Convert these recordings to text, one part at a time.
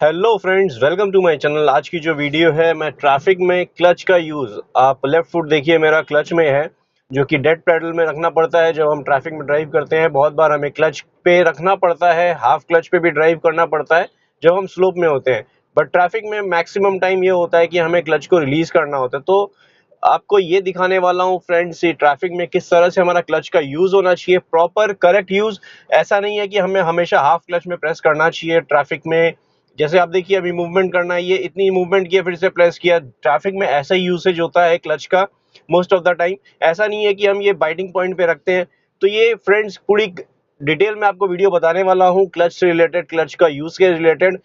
Hello friends, welcome to my channel. आज की जो वीडियो है, मैं ट्रैफिक में क्लच का यूज़, आप लेफ्ट फुट देखिए मेरा क्लच में है, जो कि डेड पेडल में रखना पड़ता है जब हम ट्रैफिक में ड्राइव करते हैं। बहुत बार हमें क्लच पे रखना पड़ता है, हाफ क्लच पे भी ड्राइव करना पड़ता है जब हम स्लोप में होते हैं। बट ट्रैफिक में मैक्सिमम टाइम ये होता है कि हमें क्लच को रिलीज़ करना होता है। तो आपको ये दिखाने वाला हूँ फ्रेंड्स, ये ट्रैफिक में किस तरह से हमारा क्लच का यूज़ होना चाहिए, प्रॉपर करेक्ट यूज़। ऐसा नहीं है कि हमें हमेशा हाफ क्लच में प्रेस करना चाहिए ट्रैफिक में। जैसे आप देखिए, अभी मूवमेंट करना है, ये इतनी मूवमेंट किया फिर से प्रेस किया। ट्रैफिक में ऐसा ही यूसेज होता है क्लच का मोस्ट ऑफ द टाइम। ऐसा नहीं है कि हम ये बाइटिंग पॉइंट पे रखते हैं। तो ये फ्रेंड्स पूरी डिटेल में आपको वीडियो बताने वाला हूँ, क्लच से रिलेटेड, क्लच का यूज के रिलेटेड,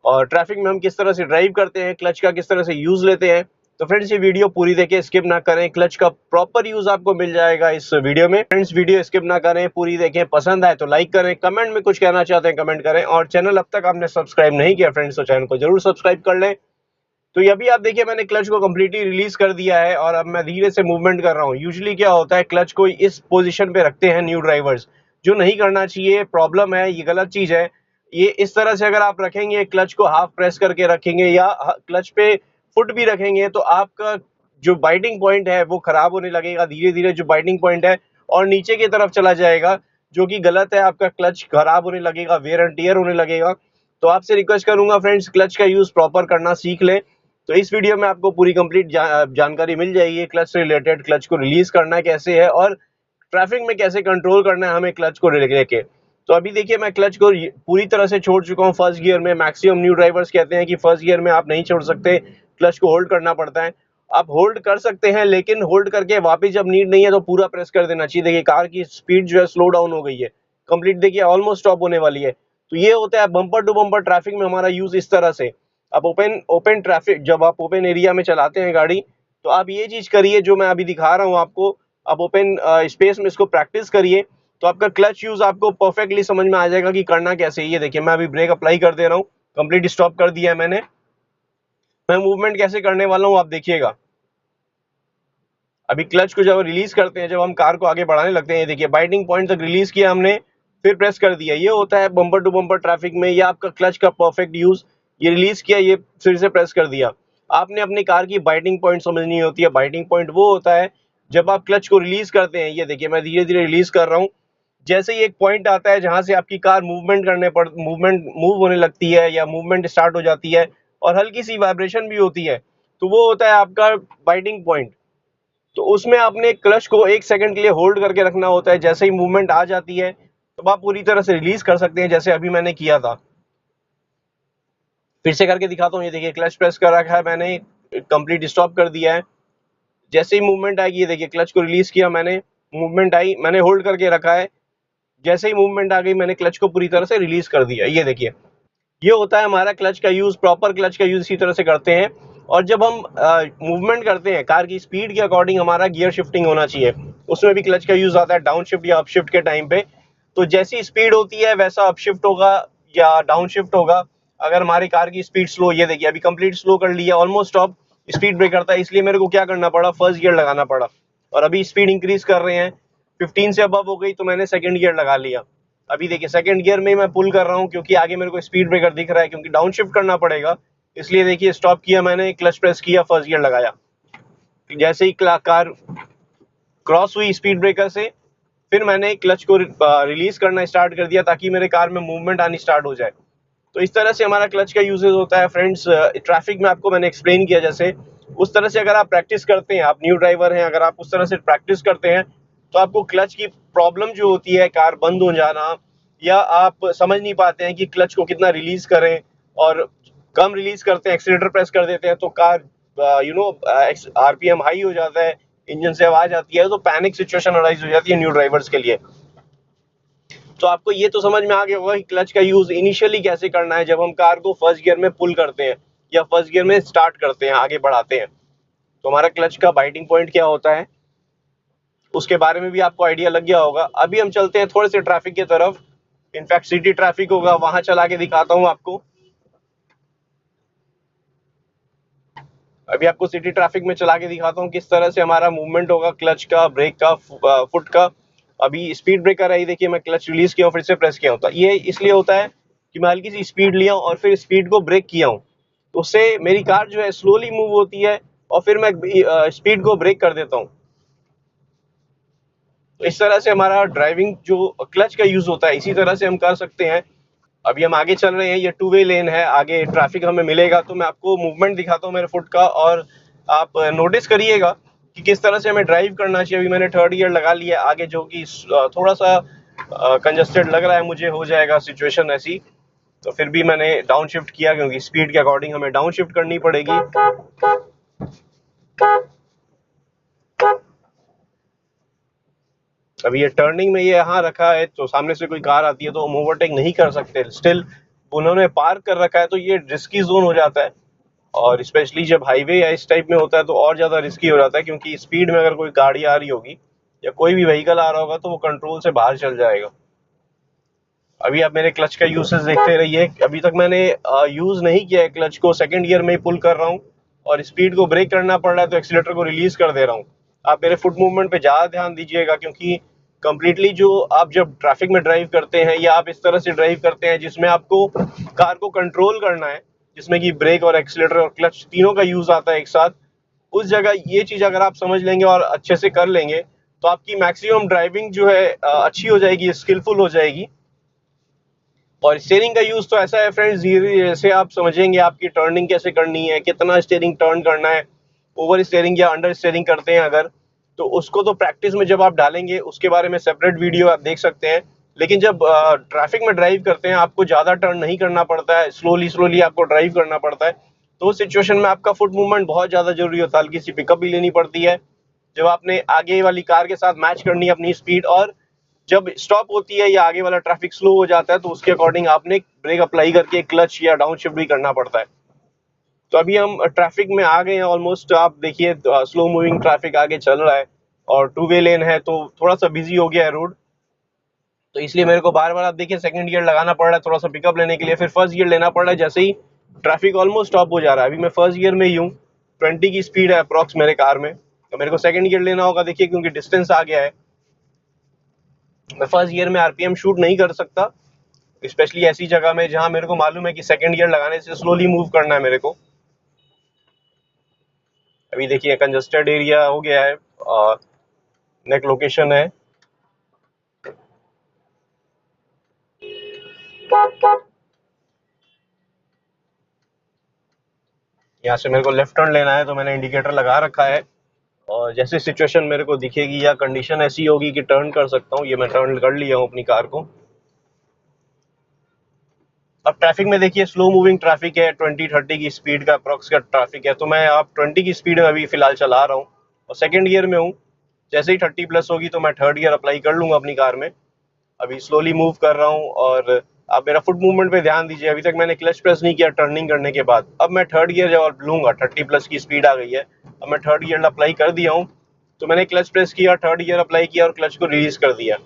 और ट्रैफिक में हम किस तरह से ड्राइव करते हैं, क्लच का किस तरह से यूज लेते हैं। तो फ्रेंड्स, ये वीडियो पूरी देखें, स्किप ना करें। क्लच का प्रॉपर यूज आपको मिल जाएगा इस वीडियो में। फ्रेंड्स, वीडियो स्किप ना करें, पूरी देखें। पसंद आए तो लाइक करें, कमेंट में कुछ कहना चाहते हैं कमेंट करें, और चैनल अब तक आपने सब्सक्राइब नहीं किया फ्रेंड्स तो चैनल को जरूर सब्सक्राइब कर लें। तो ये अभी आप देखिए, मैंने क्लच को कम्प्लीटली रिलीज कर दिया है और अब मैं धीरे से मूवमेंट कर रहा हूँ। यूजुअली क्या होता है, क्लच को इस पोजीशन पे रखते हैं न्यू ड्राइवर्स, जो नहीं करना चाहिए, प्रॉब्लम है, ये गलत चीज है। ये इस तरह से अगर आप रखेंगे, क्लच को हाफ प्रेस करके रखेंगे या क्लच पे फुट भी रखेंगे, तो आपका जो बाइटिंग पॉइंट है वो खराब होने लगेगा। धीरे धीरे जो बाइटिंग पॉइंट है और नीचे की तरफ चला जाएगा, जो कि गलत है। आपका क्लच खराब होने लगेगा, वेयर एंड टियर होने लगेगा। तो आपसे रिक्वेस्ट करूंगा फ्रेंड्स, क्लच का यूज प्रॉपर करना सीख लें। तो इस वीडियो में आपको पूरी कंप्लीट जानकारी मिल जाएगी क्लच से रिलेटेड, क्लच को रिलीज करना कैसे है और ट्रैफिक में कैसे कंट्रोल करना है हमें क्लच को लेके। तो अभी देखिए, मैं क्लच को पूरी तरह से छोड़ चुका हूँ फर्स्ट गियर में। मैक्सिमम न्यू ड्राइवर्स कहते हैं कि फर्स्ट गियर में आप नहीं छोड़ सकते, क्लच को होल्ड करना पड़ता है। आप होल्ड कर सकते हैं, लेकिन होल्ड करके वापस जब नीड नहीं है तो पूरा प्रेस कर देना चाहिए। देखिए, कार की स्पीड जो है स्लो डाउन हो गई है कंप्लीट, देखिए ऑलमोस्ट स्टॉप होने वाली है। तो ये होता है बम्पर टू बम्पर ट्रैफिक में हमारा यूज इस तरह से। अब ओपन ओपन ट्रैफिक, जब आप ओपन एरिया में चलाते हैं गाड़ी, तो आप ये चीज करिए जो मैं अभी दिखा रहा हूँ आपको। आप ओपन स्पेस में इसको प्रैक्टिस करिए, तो आपका क्लच यूज आपको परफेक्टली समझ में आ जाएगा कि करना कैसे है। ये देखिए, मैं अभी ब्रेक अप्लाई कर दे रहा हूँ, कंप्लीट स्टॉप कर दिया है मैंने। मैं मूवमेंट कैसे करने वाला हूँ आप देखिएगा। अभी क्लच को जब रिलीज करते हैं, जब हम कार को आगे बढ़ाने लगते हैं, ये देखिए बाइटिंग पॉइंट तक रिलीज किया हमने, फिर प्रेस कर दिया। ये होता है बम्पर टू बम्पर ट्रैफिक में, ये आपका क्लच का परफेक्ट यूज। ये रिलीज किया, ये फिर से प्रेस कर दिया। आपने अपनी कार की बाइटिंग पॉइंट समझनी होती है। बाइटिंग पॉइंट वो होता है जब आप क्लच को रिलीज करते हैं। ये देखिए, मैं धीरे धीरे रिलीज कर रहा हूँ। जैसे ही एक पॉइंट आता है जहां से आपकी कार मूव होने लगती है या मूवमेंट स्टार्ट हो जाती है और हल्की सी वाइब्रेशन भी होती है, तो वो होता है आपका बाइटिंग पॉइंट। तो उसमें आपने क्लच को 1 सेकंड के लिए होल्ड करके रखना होता है। जैसे ही मूवमेंट आ जाती है तो आप पूरी तरह से रिलीज कर सकते हैं, जैसे अभी मैंने किया था। फिर से करके दिखाता हूँ। ये देखिए, क्लच प्रेस कर रखा है मैंने, कंप्लीट स्टॉप कर दिया है। जैसे ही मूवमेंट आएगी, ये देखिए क्लच को रिलीज किया मैंने, मूवमेंट आई, मैंने होल्ड करके रखा है। जैसे ही मूवमेंट आ गई, मैंने क्लच को पूरी तरह से रिलीज कर दिया। ये देखिए, ये होता है हमारा क्लच का यूज। प्रॉपर क्लच का यूज इसी तरह से करते हैं। और जब हम मूवमेंट करते हैं, कार की स्पीड के अकॉर्डिंग हमारा गियर शिफ्टिंग होना चाहिए। उसमें भी क्लच का यूज आता है डाउन शिफ्ट या अप शिफ्ट के टाइम पे। तो जैसी स्पीड होती है वैसा अप शिफ्ट होगा या डाउन शिफ्ट होगा। अगर हमारी कार की स्पीड स्लो, ये देखिए अभी कंप्लीट स्लो कर लिया, ऑलमोस्ट स्टॉप, स्पीड ब्रेक करता है, इसलिए मेरे को क्या करना पड़ा, फर्स्ट गियर लगाना पड़ा। और अभी स्पीड इंक्रीज कर रहे हैं, 15 से अबव हो गई तो मैंने सेकंड गियर लगा लिया। अभी देखिए, सेकंड गियर में मैं पुल कर रहा हूँ क्योंकि आगे मेरे को स्पीड ब्रेकर दिख रहा है, क्योंकि डाउन शिफ्ट करना पड़ेगा। इसलिए देखिए, स्टॉप किया मैंने, क्लच प्रेस किया, फर्स्ट गियर लगाया। जैसे ही कार क्रॉस हुई स्पीड ब्रेकर से, फिर मैंने क्लच को रिलीज करना स्टार्ट कर दिया, ताकि मेरे कार में मूवमेंट आनी स्टार्ट हो जाए। तो इस तरह से हमारा क्लच का यूजेज होता है फ्रेंड्स। ट्रैफिक में आपको मैंने एक्सप्लेन किया, जैसे उस तरह से अगर आप प्रैक्टिस करते हैं, आप न्यू ड्राइवर हैं, अगर आप उस तरह से प्रैक्टिस करते हैं, तो आपको क्लच की प्रॉब्लम जो होती है, कार बंद हो जाना, या आप समझ नहीं पाते हैं कि क्लच को कितना रिलीज करें, और कम रिलीज करते हैं, एक्सीलेटर प्रेस कर देते हैं, तो कार आरपीएम हाई हो जाता है, इंजन से आवाज आती है, तो पैनिक सिचुएशन अराइज हो जाती है न्यू ड्राइवर्स के लिए। तो आपको ये तो समझ में आ गया होगा कि क्लच का यूज इनिशियली कैसे करना है, जब हम कार को फर्स्ट गियर में पुल करते हैं या फर्स्ट गियर में स्टार्ट करते हैं, आगे बढ़ाते हैं। तो हमारा क्लच का बाइटिंग पॉइंट क्या होता है, उसके बारे में भी आपको आइडिया लग गया होगा। अभी हम चलते हैं थोड़े से ट्रैफिक की तरफ। इनफैक्ट सिटी ट्रैफिक होगा, वहां चला के दिखाता हूँ आपको। अभी आपको सिटी ट्रैफिक में चला के दिखाता हूँ किस तरह से हमारा मूवमेंट होगा, क्लच का, ब्रेक का, फुट का। अभी स्पीड ब्रेकर है, देखिए मैं क्लच रिलीज किया फिर से प्रेस किया होता, ये इसलिए होता है कि मैं हल्की सी स्पीड लिया हूँ और फिर स्पीड को ब्रेक किया हूँ, तो उससे मेरी कार जो है स्लोली मूव होती है और फिर मैं स्पीड को ब्रेक कर देता हूँ। तो इस तरह से हमारा ड्राइविंग जो क्लच का यूज होता है, इसी तरह से हम कर सकते हैं। अभी हम आगे चल रहे हैं, ये 2 वे लेन है, आगे ट्रैफिक हमें मिलेगा, तो मैं आपको मूवमेंट दिखाता हूँ मेरे फुट का, और आप नोटिस करिएगा कि किस तरह से हमें ड्राइव करना चाहिए। अभी मैंने थर्ड गियर लगा लिया आगे, जो कि थोड़ा सा कंजस्टेड लग रहा है मुझे, हो जाएगा सिचुएशन ऐसी, तो फिर भी मैंने डाउन शिफ्ट किया क्योंकि स्पीड के अकॉर्डिंग हमें डाउन शिफ्ट करनी पड़ेगी। अभी ये टर्निंग में ये यहाँ रखा है, तो सामने से कोई कार आती है तो हम ओवरटेक नहीं कर सकते, स्टिल उन्होंने पार्क कर रखा है, तो ये रिस्की जोन हो जाता है। और स्पेशली जब हाईवे या इस टाइप में होता है तो और ज़्यादा रिस्की हो जाता है, क्योंकि स्पीड में अगर कोई गाड़ी आ रही होगी या कोई भी व्हीकल आ रहा होगा तो वो कंट्रोल से बाहर चल जाएगा। अभी आप मेरे क्लच का यूसेज देखते रहिए। अभी तक मैंने यूज़ नहीं किया है क्लच को, सेकंड गियर में ही पुल कर रहा हूँ और स्पीड को ब्रेक करना पड़ रहा है तो एक्सीलेटर को रिलीज कर दे रहा हूँ। आप मेरे फुट मूवमेंट पे ज़्यादा ध्यान दीजिएगा, क्योंकि कम्प्लीटली जो आप जब ट्रैफिक में ड्राइव करते हैं या आप इस तरह से ड्राइव करते हैं जिसमें आपको कार को कंट्रोल करना है, जिसमें कि ब्रेक और एक्सीलेटर और क्लच तीनों का यूज आता है एक साथ, उस जगह ये चीज़ अगर आप समझ लेंगे और अच्छे से कर लेंगे तो आपकी मैक्सिमम ड्राइविंग जो है अच्छी हो जाएगी, स्किलफुल हो जाएगी। और स्टीयरिंग का यूज तो ऐसा है फ्रेंड्स, धीरे जैसे आप समझेंगे आपकी टर्निंग कैसे करनी है, कितना स्टीयरिंग टर्न करना है, ओवर स्टीयरिंग या अंडर स्टीयरिंग करते हैं अगर, तो उसको तो प्रैक्टिस में जब आप डालेंगे उसके बारे में सेपरेट वीडियो आप देख सकते हैं। लेकिन जब ट्रैफिक में ड्राइव करते हैं आपको ज़्यादा टर्न नहीं करना पड़ता है, स्लोली स्लोली आपको ड्राइव करना पड़ता है, तो उस सिचुएशन में आपका फुट मूवमेंट बहुत ज़्यादा जरूरी होता है। हल्की सी पिकअप भी लेनी पड़ती है जब आपने आगे वाली कार के साथ मैच करनी है अपनी स्पीड, और जब स्टॉप होती है या आगे वाला ट्रैफिक स्लो हो जाता है तो उसके अकॉर्डिंग आपने ब्रेक अप्लाई करके क्लच या डाउन शिफ्ट भी करना पड़ता है। तो अभी हम ट्रैफिक में आ गए हैं ऑलमोस्ट, आप देखिए स्लो मूविंग ट्रैफिक आगे चल रहा है और 2 वे लेन है, तो थोड़ा सा बिजी हो गया है रोड, तो इसलिए मेरे को बार बार आप देखिए सेकंड गियर लगाना पड़ रहा है थोड़ा सा पिकअप लेने के लिए, फिर फर्स्ट गियर लेना पड़ रहा है जैसे ही ट्रैफिक ऑलमोस्ट स्टॉप हो जा रहा है। अभी मैं फर्स्ट गियर में ही हूँ, 20 की स्पीड है अप्रॉक्स मेरे कार में, तो मेरे को सेकंड गियर लेना होगा देखिए, क्योंकि डिस्टेंस आ गया है। मैं फर्स्ट गियर में आरपीएम शूट नहीं कर सकता, स्पेशली ऐसी जगह में जहां मेरे को मालूम है कि सेकंड गियर लगाने से स्लोली मूव करना है मेरे को। अभी देखिए कंजस्टेड एरिया हो गया है, नेक्स्ट लोकेशन है। यहाँ से मेरे को लेफ्ट टर्न लेना है, तो मैंने इंडिकेटर लगा रखा है, और जैसे सिचुएशन मेरे को दिखेगी या कंडीशन ऐसी होगी कि टर्न कर सकता हूँ, ये मैं टर्न कर लिया हूँ अपनी कार को। अब ट्रैफिक में देखिए स्लो मूविंग ट्रैफिक है, 20-30 की स्पीड का अप्रॉक्स का ट्रैफिक है, तो मैं अब 20 की स्पीड में अभी फिलहाल चला रहा हूँ और सेकंड गियर में हूँ। जैसे ही 30 प्लस होगी तो मैं थर्ड गियर अप्लाई कर लूंगा अपनी कार में। अभी स्लोली मूव कर रहा हूँ, और आप मेरा फुट मूवमेंट पे ध्यान दीजिए। अभी तक मैंने क्लच प्रेस नहीं किया टर्निंग करने के बाद। अब मैं थर्ड गियर जब लूंगा, 30 प्लस की स्पीड आ गई है, अब मैं थर्ड गियर अप्लाई कर दिया हूँ, तो मैंने क्लच प्रेस किया, थर्ड गियर अप्लाई किया और क्लच को रिलीज कर दिया।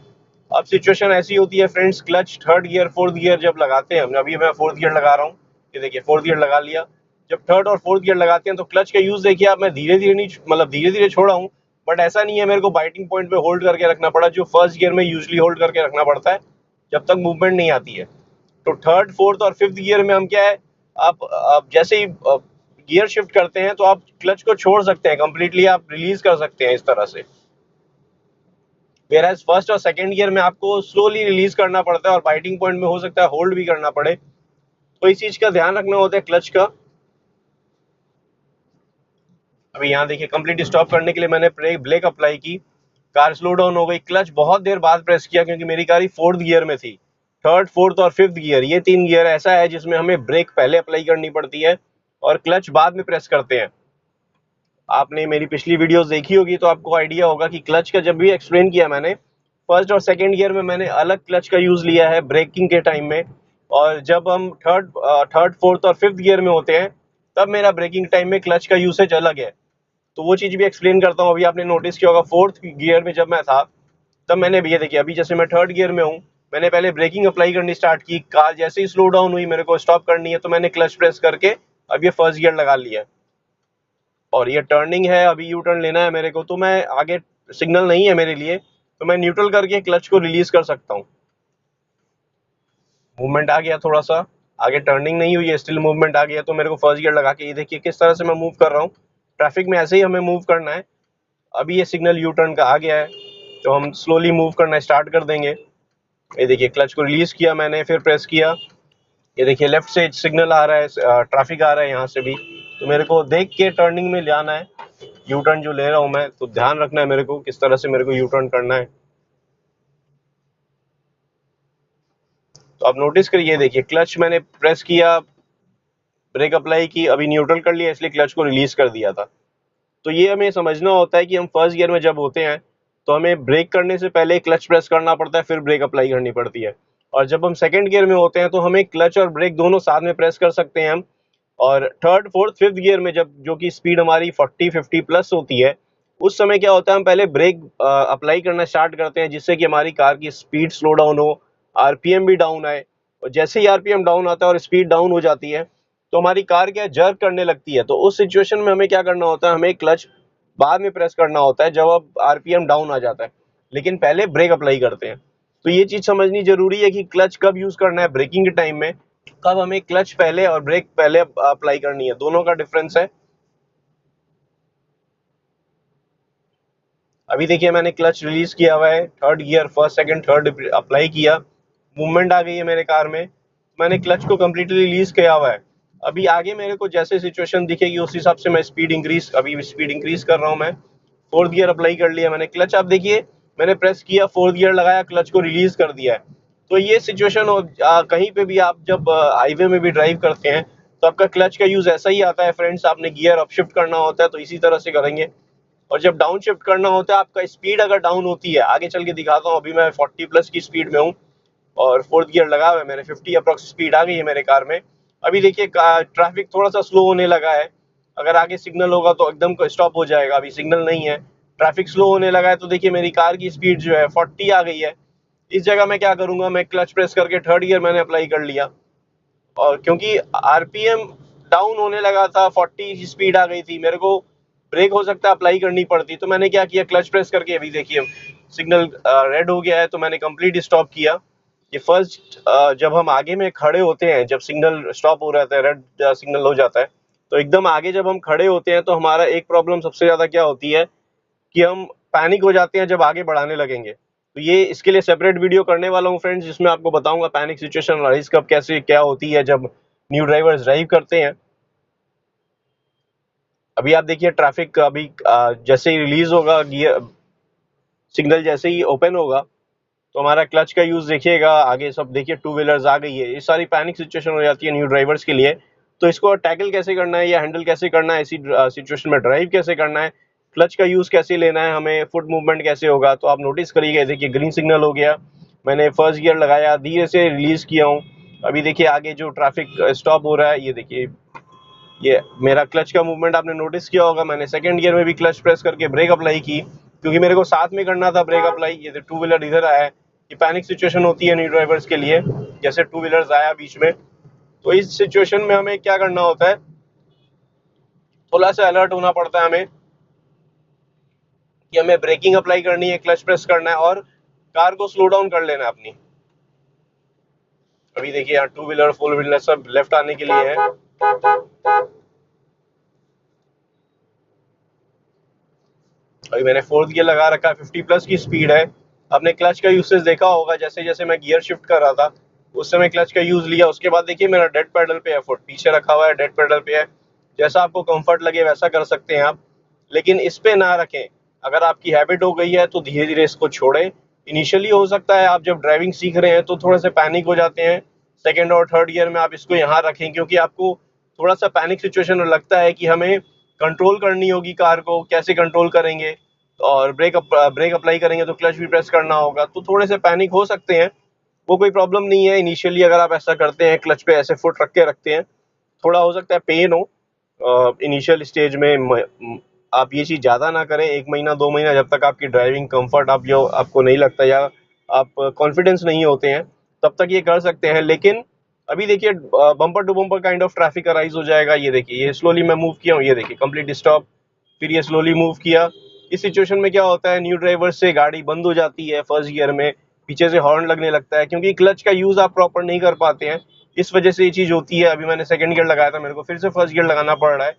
अब सिचुएशन ऐसी होती है friends, clutch third gear fourth gear जब लगाते हैं, अभी मैं फोर्थ गियर लगा रहा हूँ, ये देखिए फोर्थ गियर लगा लिया। जब थर्ड और फोर्थ गियर लगाते हैं तो क्लच का यूज देखिए आप, मैं धीरे धीरे नहीं, मतलब धीरे धीरे छोड़ा हूँ, बट ऐसा नहीं है मेरे को बाइटिंग पॉइंट पे होल्ड करके रखना पड़ा, जो फर्स्ट गियर में यूजली होल्ड करके रखना पड़ता है जब तक मूवमेंट नहीं आती है। तो थर्ड फोर्थ और फिफ्थ गियर में हम क्या है, आप जैसे ही गियर शिफ्ट करते हैं तो आप क्लच को छोड़ सकते हैं, कंप्लीटली आप रिलीज कर सकते हैं इस तरह से। वेयर फर्स्ट और सेकंड गियर में आपको स्लोली रिलीज करना पड़ता है और बाइटिंग पॉइंट में हो सकता है होल्ड भी करना पड़े, तो इस चीज का ध्यान रखना होता है क्लच का। अभी यहाँ देखिए कंप्लीट स्टॉप करने के लिए मैंने ब्रेक अप्लाई की, कार स्लो डाउन हो गई, क्लच बहुत देर बाद प्रेस किया क्योंकि मेरी कार फोर्थ गियर में थी। थर्ड फोर्थ और फिफ्थ गियर, ये 3 गियर ऐसा है जिसमें हमें ब्रेक पहले अप्लाई करनी पड़ती है और क्लच बाद में प्रेस करते हैं। आपने मेरी पिछली वीडियोस देखी होगी तो आपको आइडिया होगा कि क्लच का जब भी एक्सप्लेन किया मैंने, फर्स्ट और सेकंड गियर में मैंने अलग क्लच का यूज लिया है ब्रेकिंग के टाइम में, और जब हम थर्ड फोर्थ और फिफ्थ गियर में होते हैं तब मेरा ब्रेकिंग टाइम में क्लच का यूसेज अलग है। तो वो चीज़ भी एक्सप्लेन करता हूँ। अभी आपने नोटिस किया होगा फोर्थ गियर में जब मैं था तब मैंने भी ये देखिए, अभी जैसे मैं थर्ड गियर में हूँ, मैंने पहले ब्रेकिंग अप्लाई करनी स्टार्ट की, कार जैसे ही स्लो डाउन हुई मेरे को स्टॉप करनी है तो मैंने क्लच प्रेस करके अब ये फर्स्ट गियर लगा लिया। और ये टर्निंग है, अभी यू टर्न लेना है मेरे को, तो मैं आगे सिग्नल नहीं है मेरे लिए, तो मैं न्यूट्रल करके क्लच को रिलीज कर सकता हूँ। मूवमेंट आ गया, थोड़ा सा आगे टर्निंग नहीं हुई है, स्टिल मूवमेंट आ गया। तो मेरे को फर्स्ट गियर लगा के ये देखिए किस तरह से मैं मूव कर रहा हूँ। ट्रैफिक में ऐसे ही हमें मूव करना है। अभी ये सिग्नल यू टर्न का आ गया है, तो हम स्लोली मूव करना स्टार्ट कर देंगे। ये देखिए क्लच को रिलीज किया मैंने, फिर प्रेस किया। ये देखिए लेफ्ट से सिग्नल आ रहा है, ट्रैफिक आ रहा है यहाँ से भी। तो मेरे को देख के टर्निंग में जाना है। यू टर्न जो ले रहा हूँ मैं, तो ध्यान रखना है मेरे को किस तरह से मेरे को यू टर्न करना है। तो आप नोटिस करिए, देखिए क्लच मैंने प्रेस किया, ब्रेक अप्लाई की, अभी न्यूट्रल कर लिया, इसलिए क्लच को रिलीज कर दिया था। तो ये हमें समझना होता है कि हम फर्स्ट गियर में जब होते हैं तो हमें ब्रेक करने से पहले क्लच प्रेस करना पड़ता है, फिर ब्रेक अप्लाई करनी पड़ती है। और जब हम सेकंड गियर में होते हैं तो हमें क्लच और ब्रेक दोनों साथ में प्रेस कर सकते हैं हम। और थर्ड फोर्थ फिफ्थ गियर में जब जो कि स्पीड हमारी 40-50 प्लस होती है, उस समय क्या होता है, हम पहले ब्रेक अप्लाई करना स्टार्ट करते हैं, जिससे कि हमारी कार की स्पीड स्लो डाउन हो, आरपीएम भी डाउन आए। और जैसे ही आरपीएम डाउन आता है और स्पीड डाउन हो जाती है, तो हमारी कार क्या जर्क करने लगती है। तो उस सिचुएशन में हमें क्या करना होता है, हमें क्लच बाद में प्रेस करना होता है जब अब आरपीएम डाउन आ जाता है, लेकिन पहले ब्रेक अप्लाई करते हैं। तो ये चीज समझनी जरूरी है कि क्लच कब यूज करना है ब्रेकिंग के टाइम में, कब हमें क्लच पहले और ब्रेक पहले अप्लाई करनी है, दोनों का डिफरेंस है। अभी देखिए मैंने क्लच रिलीज किया हुआ है, third gear first second third apply किया, मूवमेंट आ गई है मेरे कार में, मैंने क्लच को कम्प्लीटली रिलीज किया हुआ है। अभी आगे मेरे को जैसे सिचुएशन दिखेगी उस हिसाब से मैं स्पीड इंक्रीज कर रहा हूँ मैं। फोर्थ गियर अप्लाई कर लिया मैंने, क्लच आप देखिए मैंने प्रेस किया, फोर्थ गियर लगाया, क्लच को रिलीज कर दिया है। तो ये सिचुएशन हो कहीं पे भी आप जब हाईवे में भी ड्राइव करते हैं तो आपका क्लच का यूज ऐसा ही आता है फ्रेंड्स। आपने गियर अप शिफ्ट करना होता है तो इसी तरह से करेंगे। और जब डाउन शिफ्ट करना होता है, आपका स्पीड अगर डाउन होती है, आगे चल के दिखाता हूँ, अभी मैं 40 प्लस की स्पीड में हूँ और फोर्थ गियर लगा हुआ है मैंने, 50 अप्रोक्स स्पीड आ गई है मेरे कार में। अभी देखिए ट्रैफिक थोड़ा सा स्लो होने लगा है, अगर आगे सिग्नल होगा तो एकदम स्टॉप हो जाएगा, अभी सिग्नल नहीं है, ट्रैफिक स्लो होने लगा है। तो देखिए मेरी कार की स्पीड जो है 40 आ गई है। इस जगह मैं क्या करूंगा, मैं क्लच प्रेस करके थर्ड गियर मैंने अप्लाई कर लिया। और क्योंकि आरपीएम डाउन होने लगा था, 40 स्पीड आ गई थी, मेरे को ब्रेक हो सकता है अप्लाई करनी पड़ती, तो मैंने क्या किया, क्लच प्रेस करके, अभी देखिए सिग्नल रेड हो गया है तो मैंने कंप्लीट स्टॉप किया। ये फर्स्ट जब हम आगे में खड़े होते हैं, जब सिग्नल स्टॉप हो रहा है, रेड सिग्नल हो जाता है, तो एकदम आगे जब हम खड़े होते हैं तो हमारा एक प्रॉब्लम सबसे ज्यादा क्या होती है कि हम पैनिक हो जाते हैं जब आगे बढ़ाने लगेंगे। तो ये इसके लिए सेपरेट वीडियो करने वाला हूँ फ्रेंड्स, जिसमें आपको बताऊंगा पैनिक सिचुएशन राइज कब कैसे क्या होती है जब न्यू ड्राइवर्स ड्राइव करते हैं। अभी आप देखिए ट्रैफिक अभी जैसे ही रिलीज होगा, गियर सिग्नल जैसे ही ओपन होगा, तो हमारा क्लच का यूज देखिएगा, आगे सब देखिए टू व्हीलर्स आ गई है, ये सारी पैनिक सिचुएशन हो जाती है न्यू ड्राइवर्स के लिए। तो इसको टैकल कैसे करना है या हैंडल कैसे करना है, ऐसी सिचुएशन में ड्राइव कैसे करना है, क्लच का यूज कैसे लेना है हमें, फुट मूवमेंट कैसे होगा, तो आप नोटिस करिएगा। देखिए ग्रीन सिग्नल हो गया, मैंने फर्स्ट गियर लगाया, धीरे से रिलीज किया हूँ। अभी देखिए आगे जो ट्रैफिक स्टॉप हो रहा है, ये देखिए ये मेरा क्लच का मूवमेंट आपने नोटिस किया होगा। मैंने सेकंड गियर में भी क्लच प्रेस करके ब्रेक अप्लाई की, क्योंकि मेरे को साथ में करना था ब्रेक अप्लाई। ये टू व्हीलर इधर आया है, ये पैनिक सिचुएशन होती है न्यू ड्राइवर्स के लिए, जैसे टू व्हीलर्स आया बीच में। तो इस सिचुएशन में हमें क्या करना होता है, थोड़ा सा अलर्ट होना पड़ता है हमें कि हमें ब्रेकिंग अप्लाई करनी है, क्लच प्रेस करना है और कार को स्लो डाउन कर लेना है अपनी। अभी देखिए यहाँ टू व्हीलर फोर व्हीलर सब लेफ्ट आने के लिए है। अभी मैंने फोर्थ गियर लगा रखा है, 50 प्लस की स्पीड है। आपने क्लच का यूसेज देखा होगा, जैसे जैसे मैं गियर शिफ्ट कर रहा था उस समय क्लच का यूज लिया, उसके बाद देखिए मेरा डेड पेडल पे है, फुट पीछे रखा हुआ है, डेड पेडल पे है। जैसा आपको कंफर्ट लगे वैसा कर सकते हैं आप, लेकिन इस पे ना रखें। अगर आपकी हैबिट हो गई है तो धीरे धीरे इसको छोड़ें। इनिशियली हो सकता है आप जब ड्राइविंग सीख रहे हैं तो थोड़ा सा पैनिक हो जाते हैं, सेकेंड और थर्ड गियर में आप इसको यहाँ रखें, क्योंकि आपको थोड़ा सा पैनिक सिचुएशन में लगता है कि हमें कंट्रोल करनी होगी कार को, कैसे कंट्रोल करेंगे, और ब्रेक अप्लाई करेंगे तो क्लच भी प्रेस करना होगा, तो थोड़े से पैनिक हो सकते हैं। वो कोई प्रॉब्लम नहीं है इनिशियली, अगर आप ऐसा करते हैं, क्लच पे ऐसे फुट रख के रखते हैं, थोड़ा हो सकता है पेन हो इनिशियल स्टेज में। आप ये चीज़ ज़्यादा ना करें, 1 महीना 2 महीना, जब तक आपकी ड्राइविंग कंफर्ट आपको नहीं लगता या आप कॉन्फिडेंस नहीं होते हैं, तब तक ये कर सकते हैं। लेकिन अभी देखिए bumper to bumper kind of traffic arise हो जाएगा। ये देखिए ये स्लोली मैं मूव किया हूँ, ये देखिए कंप्लीट स्टॉप, फिर ये स्लोली मूव किया। इस सिचुएशन में क्या होता है, न्यू ड्राइवर से गाड़ी बंद हो जाती है फर्स्ट गियर में, पीछे से हॉर्न लगने लगता है, क्योंकि क्लच का यूज आप प्रॉपर नहीं कर पाते हैं, इस वजह से ये चीज होती है। अभी मैंने सेकंड गियर लगाया था, मेरे को फिर से फर्स्ट गियर लगाना पड़ रहा है।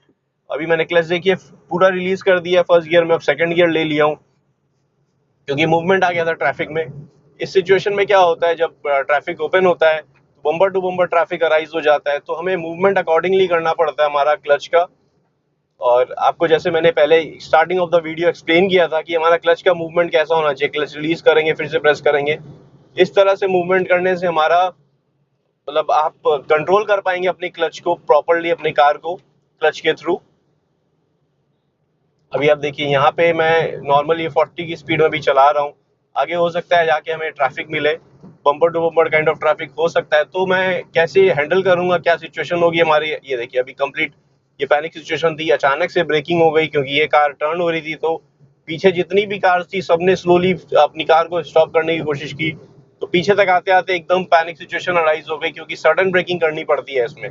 अभी मैंने क्लच देखिए पूरा रिलीज कर दिया फर्स्ट गियर में, अब सेकंड गियर ले लिया हूँ क्योंकि मूवमेंट आ गया था ट्रैफिक में। इस सिचुएशन में क्या होता है, जब ट्रैफिक ओपन होता है तो bumper to bumper traffic arise हो जाता है, तो हमें मूवमेंट अकॉर्डिंगली करना पड़ता है हमारा क्लच का। और आपको जैसे मैंने पहले starting of the video explain किया था कि हमारा क्लच का मूवमेंट कैसा होना चाहिए, क्लच रिलीज करेंगे फिर से प्रेस करेंगे, इस तरह से मूवमेंट करने से हमारा मतलब आप कंट्रोल कर पाएंगे अपनी क्लच को प्रॉपरली, अपनी कार को क्लच के थ्रू। अभी आप देखिए यहाँ पे मैं नॉर्मली 40 की स्पीड में भी चला रहा हूँ, आगे हो सकता है जाके हमें ट्रैफिक मिले, bumper to bumper kind of traffic हो सकता है, तो मैं कैसे हैंडल करूंगा, क्या सिचुएशन होगी हमारी। ये देखिए अभी कंप्लीट ये पैनिक सिचुएशन थी, अचानक से ब्रेकिंग हो गई क्योंकि ये कार टर्न हो रही थी, तो पीछे जितनी भी कार्स थी सबने स्लोली अपनी कार को स्टॉप करने की कोशिश की, तो पीछे तक आते आते एकदम पैनिक सिचुएशन अराइज हो गई क्योंकि सडन ब्रेकिंग करनी पड़ती है इसमें।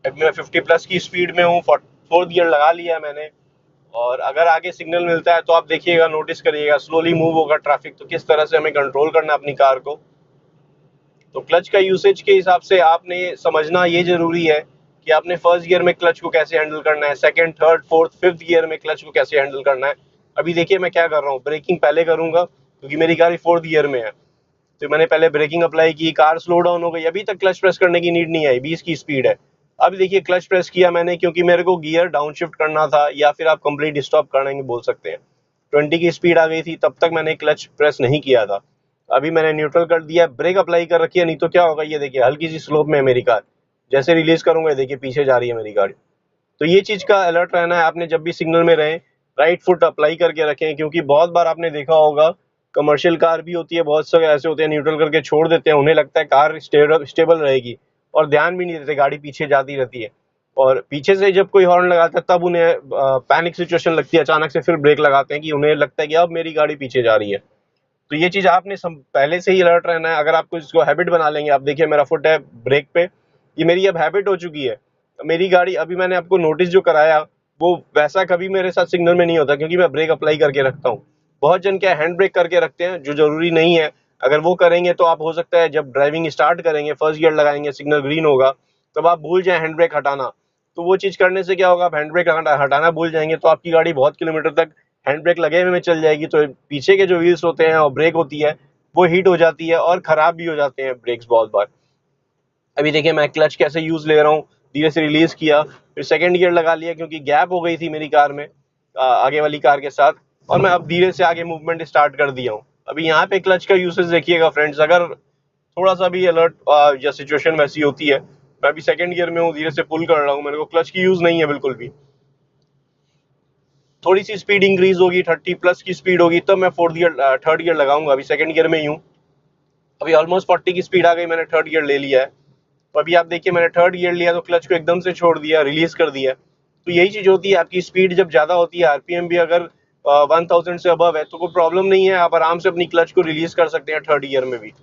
अभी मैं 50 प्लस की स्पीड में हूँ, फोर्थ गियर लगा लिया है मैंने, और अगर आगे सिग्नल मिलता है तो आप देखिएगा, नोटिस करिएगा, स्लोली मूव होगा ट्रैफिक, तो किस तरह से हमें कंट्रोल करना है अपनी कार को। तो क्लच का यूसेज के हिसाब से आपने समझना ये जरूरी है कि आपने फर्स्ट गियर में क्लच को कैसे हैंडल करना है, second, third, fourth, fifth gear में क्लच को कैसे हैंडल करना है। अभी देखिए मैं क्या कर रहा हूँ, ब्रेकिंग पहले करूंगा क्योंकि मेरी गाड़ी फोर्थ गियर में है, तो मैंने पहले ब्रेकिंग अप्लाई की, कार स्लो डाउन हो गई, अभी तक क्लच प्रेस करने की नीड नहीं आई, 20 की स्पीड है। अब देखिए क्लच प्रेस किया मैंने क्योंकि मेरे को गियर डाउन शिफ्ट करना था, या फिर आप कंप्लीट स्टॉप करने बोल सकते हैं। 20 की स्पीड आ गई थी तब तक मैंने क्लच प्रेस नहीं किया था। अभी मैंने न्यूट्रल कर दिया, ब्रेक अप्लाई कर रखी है, नहीं तो क्या होगा, ये देखिए हल्की सी स्लोप में है मेरी कार, जैसे रिलीज करूंगा ये देखिए पीछे जा रही है मेरी गाड़ी। तो ये चीज का अलर्ट रहना है आपने, जब भी सिग्नल में रहें राइट फुट अप्लाई करके रखें, क्योंकि बहुत बार आपने देखा होगा कमर्शियल कार भी होती है, बहुत से ऐसे होते हैं न्यूट्रल करके छोड़ देते हैं, उन्हें लगता है कार स्टेबल रहेगी और ध्यान भी नहीं देते, गाड़ी पीछे जाती रहती है, और पीछे से जब कोई हॉर्न लगाता है तब उन्हें पैनिक सिचुएशन लगती है, अचानक से फिर ब्रेक लगाते हैं कि उन्हें लगता है कि अब मेरी गाड़ी पीछे जा रही है। तो ये चीज आपने पहले से ही अलर्ट रहना है। अगर आपको इसको हैबिट बना लेंगे, आप देखिए मेरा फुट है ब्रेक पे, ये मेरी अब हैबिट हो चुकी है। मेरी गाड़ी अभी मैंने आपको नोटिस जो कराया वो वैसा कभी मेरे साथ सिग्नल में नहीं होता, क्योंकि मैं ब्रेक अप्लाई करके रखता हूँ। बहुत जन क्या हैंड ब्रेक करके रखते हैं, जो जरूरी नहीं है। अगर वो करेंगे तो आप हो सकता है जब ड्राइविंग स्टार्ट करेंगे, फर्स्ट गियर लगाएंगे, सिग्नल ग्रीन होगा, तब आप भूल जाए हैंड ब्रेक हटाना। तो वो चीज करने से क्या होगा, आप हैंड ब्रेक हटाना भूल जाएंगे तो आपकी गाड़ी बहुत किलोमीटर तक हैंड ब्रेक लगे हुए में चल जाएगी, तो पीछे के जो व्हील्स होते हैं और ब्रेक होती है वो हीट हो जाती है और खराब भी हो जाते हैं ब्रेक्स बहुत बार। अभी देखिए मैं क्लच कैसे यूज ले रहा हूँ, धीरे से रिलीज किया, फिर सेकंड गियर लगा लिया क्योंकि गैप हो गई थी मेरी कार में आगे वाली कार के साथ, और मैं अब धीरे से आगे मूवमेंट स्टार्ट कर दिया हूँ। अभी यहाँ पे क्लच का यूसेज देखिएगा फ्रेंड्स, अगर थोड़ा सा भी अलर्ट या सिचुएशन वैसी होती है, मैं अभी सेकंड गियर में हूँ, धीरे से पुल कर रहा हूँ, मेरे को क्लच की यूज नहीं है बिल्कुल भी। थोड़ी सी स्पीड इंक्रीज होगी, 30 प्लस की स्पीड होगी, तब मैं थर्ड गियर लगाऊंगा। अभी सेकंड गियर में ही हूँ, अभी ऑलमोस्ट 40 की स्पीड आ गई, मैंने थर्ड गियर ले लिया है। तो अभी आप देखिए मैंने थर्ड गियर लिया तो क्लच को एकदम से छोड़ दिया, रिलीज कर दिया। तो यही चीज होती है, आपकी स्पीड जब ज्यादा होती है, आरपीएम भी अगर 1000 से अबव है तो कोई प्रॉब्लम नहीं है, आप आराम से अपनी क्लच को रिलीज कर सकते हैं थर्ड गियर में भी।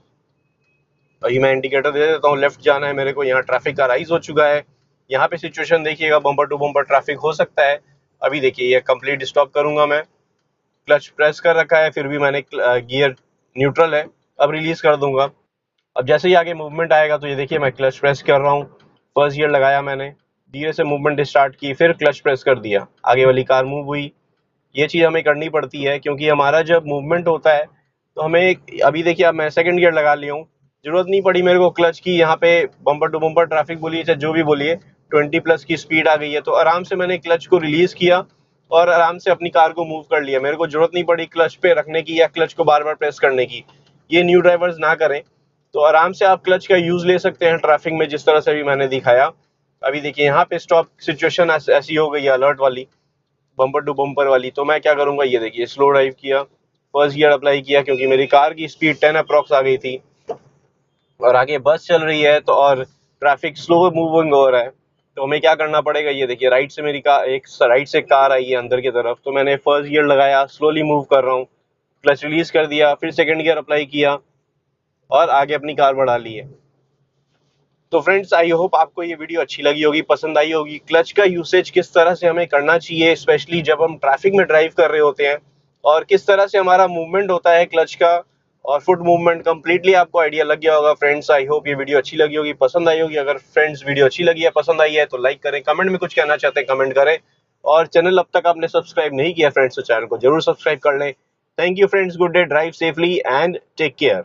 अभी मैं इंडिकेटर दे देता हूँ, लेफ्ट जाना है मेरे को, यहाँ ट्रैफिक का राइज हो चुका है। यहाँ पे सिचुएशन देखिएगा, बम्पर टू बम्पर ट्रैफिक हो सकता है। अभी देखिए ये कंप्लीट स्टॉप करूंगा मैं, क्लच प्रेस कर रखा है, फिर भी मैंने गियर न्यूट्रल है, अब रिलीज कर दूंगा। अब जैसे ही आगे मूवमेंट आएगा तो ये देखिए मैं क्लच प्रेस कर रहा हूँ, फर्स्ट गियर लगाया मैंने, धीरे से मूवमेंट स्टार्ट की, फिर क्लच प्रेस कर दिया, आगे वाली कार मूव हुई। ये चीज़ हमें करनी पड़ती है क्योंकि हमारा जब मूवमेंट होता है तो हमें, अभी देखिए अब मैं सेकंड गियर लगा लिया हूँ, जरूरत नहीं पड़ी मेरे को क्लच की, यहाँ पे बम्पर टू बम्पर ट्रैफिक बोलिए चाहे जो भी बोलिए, 20 प्लस की स्पीड आ गई है, तो आराम से मैंने क्लच को रिलीज किया और आराम से अपनी कार को मूव कर लिया। मेरे को जरूरत नहीं पड़ी क्लच पे रखने की या क्लच को बार बार प्रेस करने की। ये न्यू ड्राइवर्स ना करें, तो आराम से आप क्लच का यूज ले सकते हैं ट्रैफिक में, जिस तरह से भी मैंने दिखाया। अभी देखिए यहाँ पे स्टॉप सिचुएशन ऐसी हो गई है अलर्ट वाली, बम्पर टू बम्पर वाली, तो मैं क्या करूंगा, ये देखिए स्लो ड्राइव किया, फर्स्ट गियर अप्लाई किया क्योंकि मेरी कार की स्पीड 10 अप्रॉक्स आ गई थी और आगे बस चल रही है, तो और ट्रैफिक स्लो मूविंग हो रहा है, तो हमें क्या करना पड़ेगा। ये देखिए राइट से मेरी कार, एक राइट से कार आई है अंदर की तरफ, तो मैंने फर्स्ट गियर लगाया, स्लोली मूव कर रहा हूँ, क्लच रिलीज कर दिया, फिर सेकंड गियर अप्लाई किया और आगे अपनी कार बढ़ा ली है। तो फ्रेंड्स आई होप आपको ये वीडियो अच्छी लगी होगी, पसंद आई होगी। क्लच का यूसेज किस तरह से हमें करना चाहिए, स्पेशली जब हम ट्रैफिक में ड्राइव कर रहे होते हैं, और किस तरह से हमारा मूवमेंट होता है क्लच का और फुट मूवमेंट, कंप्लीटली आपको आइडिया लग गया होगा। फ्रेंड्स आई होप ये वीडियो अच्छी लगी होगी, पसंद आई होगी। अगर फ्रेंड्स वीडियो अच्छी लगी है, पसंद आई है, तो लाइक करें, कमेंट में कुछ कहना चाहते हैं कमेंट करें, और चैनल अब तक आपने सब्सक्राइब नहीं किया फ्रेंड्स तो चैनल को जरूर सब्सक्राइब कर लें। Thank you friends, good day, drive safely and take care.